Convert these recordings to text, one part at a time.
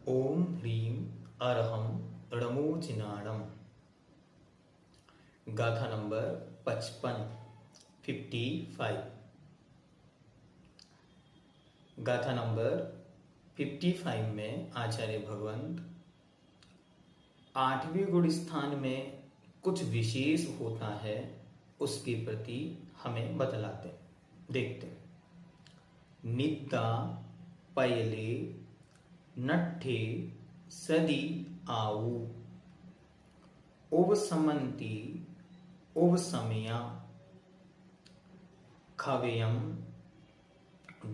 ओम ह्रीं अरहं णमोजिनाणम। गाथा नंबर 55। गाथा नंबर 55 में आचार्य भगवंत 8वें गुण स्थान में कुछ विशेष होता है उसके प्रति हमें बतलाते हैं। देखते हैं। निद्दा पयले नट्ठे सदी आऊ उपसमन्ति उपसमया खवेयम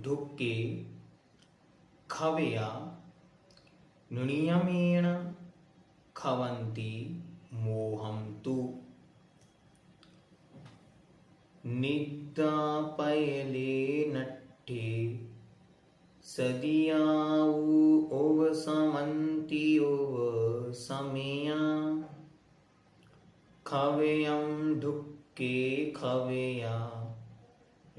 ढुक्के खवेया नियमेण खवन्ति मोहम तु। निद्दा पयले नट्ठे सदियाऊ उपसमन्ति उपसमया खवेयम ढुक्के खवेया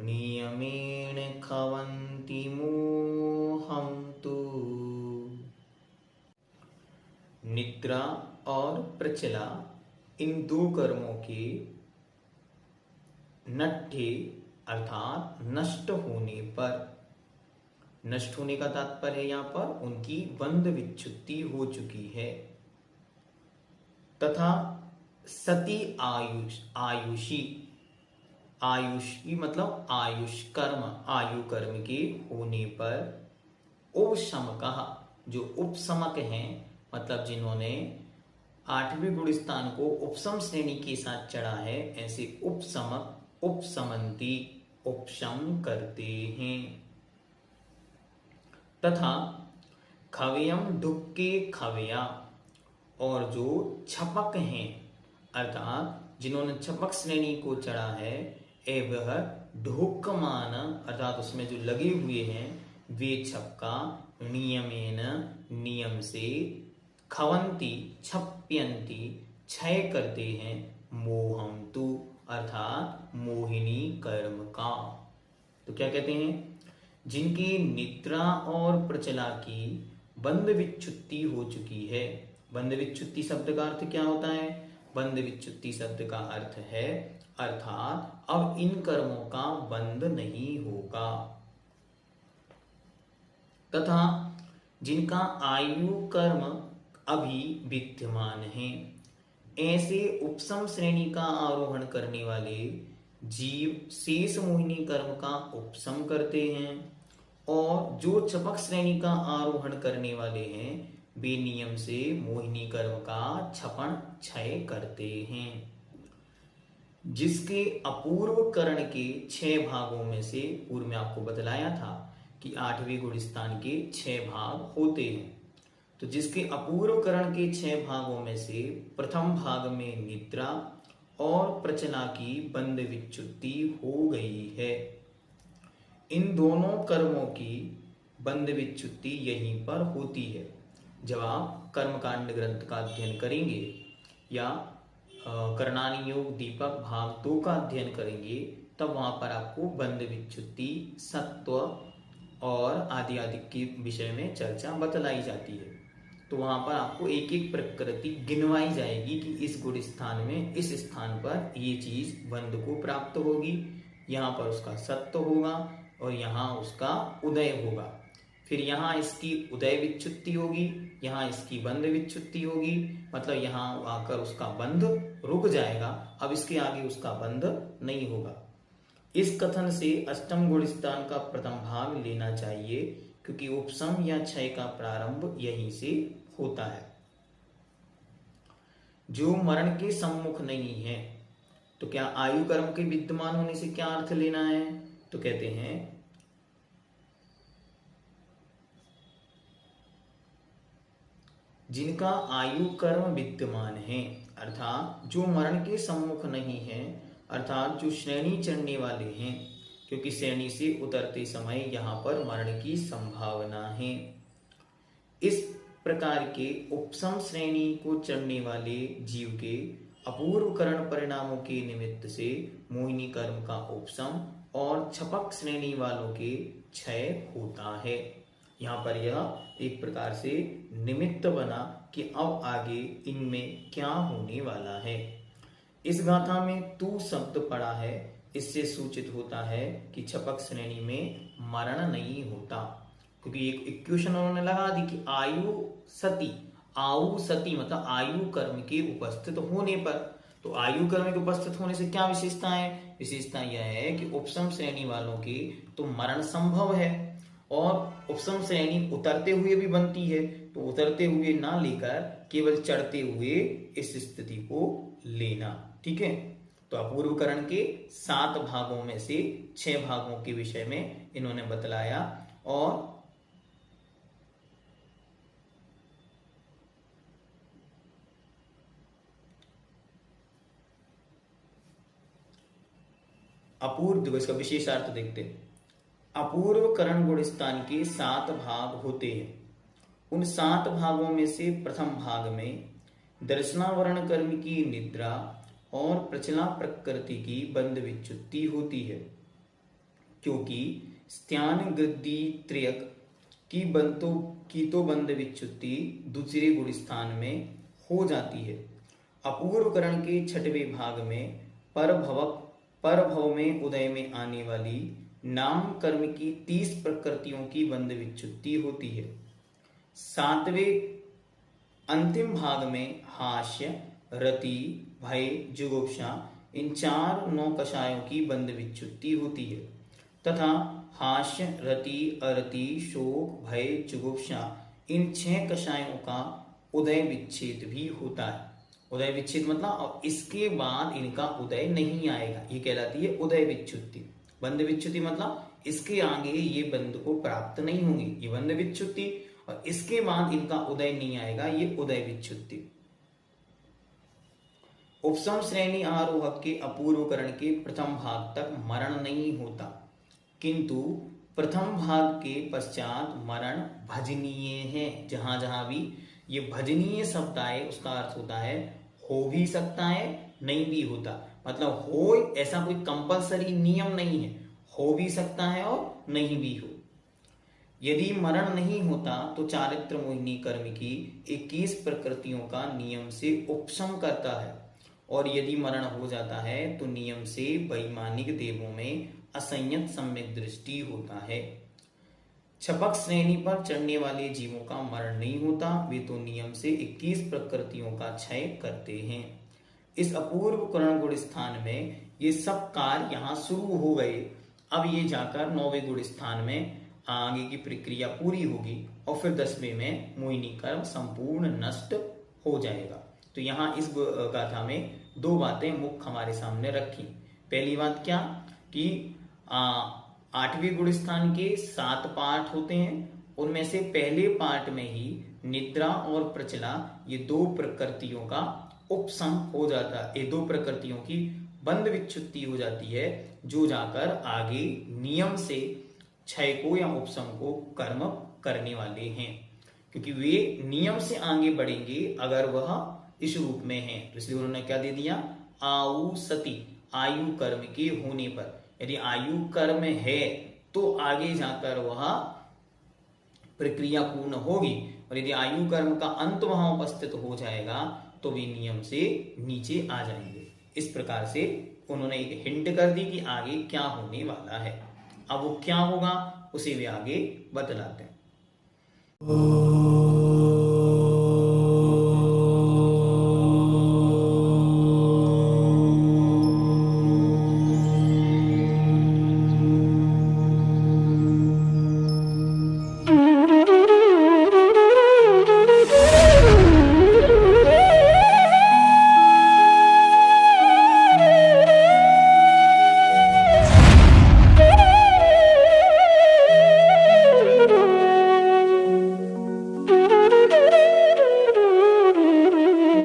नियमेण खवन्ति मोहम तु। निद्रा और प्रचला इन दो कर्मों के नट्ठे अर्थात नष्ट होने पर, नष्ट होने का तात्पर्य यहाँ पर उनकी बंध विच्छुत्ति हो चुकी है, तथा सती आयुषी आयुषी मतलब आयुष कर्म, आयु कर्म के होने पर उपशमकः जो उपशमक हैं, मतलब जिन्होंने 8वें गुण स्थान को उपशम श्रेणी के साथ चढ़ा है, ऐसे उपशमक उपशमंती उपशम करते हैं। तथा खवेयम ढुक्के खवेया और जो छपक हैं अर्थात जिन्होंने छपक श्रेणी को चढ़ा है, वह ढुक्कमान अर्थात उसमें जो लगे हुए हैं वे छपका नियमेन नियम से खवंती छप्यंती क्षय करते हैं मोहम तु अर्थात मोहिनी कर्म का। तो क्या कहते हैं? जिनकी निद्रा और प्रचला की बंध विच्छुत्ति हो चुकी है। बंध विच्छुत्ति शब्द का अर्थ क्या होता है? बंध विच्छुत्ति शब्द का अर्थ है अर्थात अब इन कर्मों का बंध नहीं होगा। तथा जिनका आयु कर्म अभी विद्यमान है, ऐसे उपशम श्रेणी का आरोहण करने वाले जीव शेष मोहिनी कर्म का उपशम करते हैं, और जो चपक श्रेणी का आरोहण करने वाले हैं वे नियम से मोहिनी कर्म का छपन क्षय करते हैं। जिसके अपूर्व करण के 6 भागों में से पूर्व में आपको बतलाया था कि 8वें गुण स्थान के 6 भाग होते हैं। तो जिसके अपूर्व करण के 6 भागों में से प्रथम भाग में निद्रा और प्रचला की बंध विच्छुत्ति हो गई है। इन दोनों कर्मों की बंध विच्छुत्ति यहीं पर होती है। जब आप कर्मकांड ग्रंथ का अध्ययन करेंगे या करणानि योग दीपक भाग 2 का अध्ययन करेंगे, तब वहां पर आपको बंध विच्छुत्ति, सत्व और आदि आदि के विषय में चर्चा बतलाई जाती है। तो वहां पर आपको एक एक प्रकृति गिनवाई जाएगी कि इस गुण स्थान में इस स्थान पर ये चीज बंध को प्राप्त होगी, यहाँ पर उसका सत्व होगा और यहाँ उसका उदय होगा। फिर यहाँ इसकी उदय विच्छुत्ति होगी, यहाँ इसकी बंध विच्छुत्ति होगी, मतलब यहाँ आकर उसका बंध रुक जाएगा, अब इसके आगे उसका बंध नहीं होगा। इस कथन से अष्टम गुण स्थान का प्रथम भाग लेना चाहिए, क्योंकि उपशम या क्षय का प्रारंभ यहीं से होता है। जो मरण के सम्मुख नहीं है, तो क्या आयु कर्म के विद्यमान होने से क्या अर्थ लेना है? तो कहते हैं जिनका आयु कर्म विद्यमान है, अर्थात जो मरण के सम्मुख नहीं है, अर्थात जो श्रेणी चढ़ने वाले हैं, क्योंकि श्रेणी से उतरते समय यहाँ पर मरण की संभावना है। इस प्रकार के उपसम श्रेणी को चढ़ने वाले जीव के अपूर्व करण परिणामों के निमित्त से मोहिनी कर्म का उपसम और छपक श्रेणी वालों के क्षय होता है। यहाँ पर यह एक प्रकार से निमित्त बना कि अब आगे इनमें क्या होने वाला है। इस गाथा में तू शब्द पड़ा है, इससे सूचित होता है कि छपक श्रेणी में मरण नहीं होता, क्योंकि एक इक्वेशन उन्होंने लगा दी कि आयु सती मतलब आयु कर्म के उपस्थित होने पर। तो आयु कर्म के उपस्थित होने से क्या विशेषता है? विशेषता यह है कि उपसम श्रेणी वालों के तो मरण संभव है, और उपसम श्रेणी उतरते हुए भी बनती है, तो उतरते हुए ना लेकर केवल चढ़ते हुए इस स्थिति को लेना। ठीक है, तो अपूर्व करण के 7 भागों में से 6 भागों के विषय में इन्होंने बतलाया। और अपूर्व, देखो इसका विशेषार्थ देखते हैं। अपूर्व करण गुण स्थान के 7 भाग होते हैं। उन 7 भागों में से प्रथम भाग में दर्शनावरण कर्म की निद्रा और प्रचला प्रकृति की बंध विच्युति होती है, क्योंकि स्त्यान गृद्धि त्रयक की तो बंध विच्युति दूसरे गुण स्थान में हो जाती है। अपूर्व करण के 6वें भाग में परभव में उदय में आने वाली नाम कर्म की 30 प्रकृतियों की बंध विच्युति होती है। 7वें अंतिम भाग में हास्य, रति, भय, जुगुप्सा इन 4 9 कषायों की बंध विच्युति होती है, तथा हास्य, रति, अरति, शोक, भय, जुगुप्सा इन 6 कषायों का उदय विच्छेद भी होता है। उदय विच्छेद मतलब अब इसके बाद इनका उदय नहीं आएगा, ये कहलाती है उदय विच्छुत्ति। बंध विच्छुत्ति मतलब इसके आगे ये बंध को प्राप्त नहीं होंगे, ये बंध विच्छुत्ति, और इसके बाद इनका उदय नहीं आएगा, ये उदय विच्छुत्ति। उपसम श्रेणी आरोहक के अपूर्व करण के प्रथम भाग तक मरण नहीं होता, किंतु प्रथम भाग के पश्चात मरण भजनीय है। जहां जहां भी ये भजनीय शब्द आए उसका अर्थ होता है हो भी सकता है, नहीं भी होता। मतलब हो ऐसा कोई कंपलसरी नियम नहीं है, हो भी सकता है और नहीं भी हो। यदि मरण नहीं होता तो चारित्र मोहिनी कर्म की 21 प्रकृतियों का नियम से उपशम करता है, और यदि मरण हो जाता है तो नियम से वैमानिक देवों में असंयत सम्यक दृष्टि होता है। छपक श्रेणी पर चढ़ने वाले जीवों का मरण नहीं होता, वे तो नियम से 21 प्रकृतियों का क्षय करते हैं। इस अपूर्व करण गुण स्थान में ये सब कार्य यहाँ शुरू हो गए। अब ये जाकर 9वें गुण स्थान में आगे की प्रक्रिया पूरी होगी, और फिर 10वें में मोहिनी कर्म संपूर्ण नष्ट हो जाएगा। तो यहाँ इस गाथा में 2 बातें मुख्य हमारे सामने रखी। पहली बात क्या कि 8वें गुण स्थान के 7 पार्ट होते हैं, उनमें से पहले पार्ट में ही निद्रा और प्रचला ये 2 प्रकृतियों का उपशम हो जाता है, ये 2 प्रकृतियों की बंध विच्छुत्ति हो जाती है, जो जाकर आगे नियम से क्षय को या उपशम को कर्म करने वाले हैं, क्योंकि वे नियम से आगे बढ़ेंगे अगर वह इस रूप में है। तो इसलिए उन्होंने क्या दे दिया, आउ सती, आयु कर्म के होने पर। यदि आयु कर्म है तो आगे जाकर वह प्रक्रिया पूर्ण होगी, और यदि आयु कर्म का अंत वहां उपस्थित हो जाएगा तो वे नियम से नीचे आ जाएंगे। इस प्रकार से उन्होंने एक हिंट कर दी कि आगे क्या होने वाला है। अब वो क्या होगा उसे वे आगे बतलाते हैं।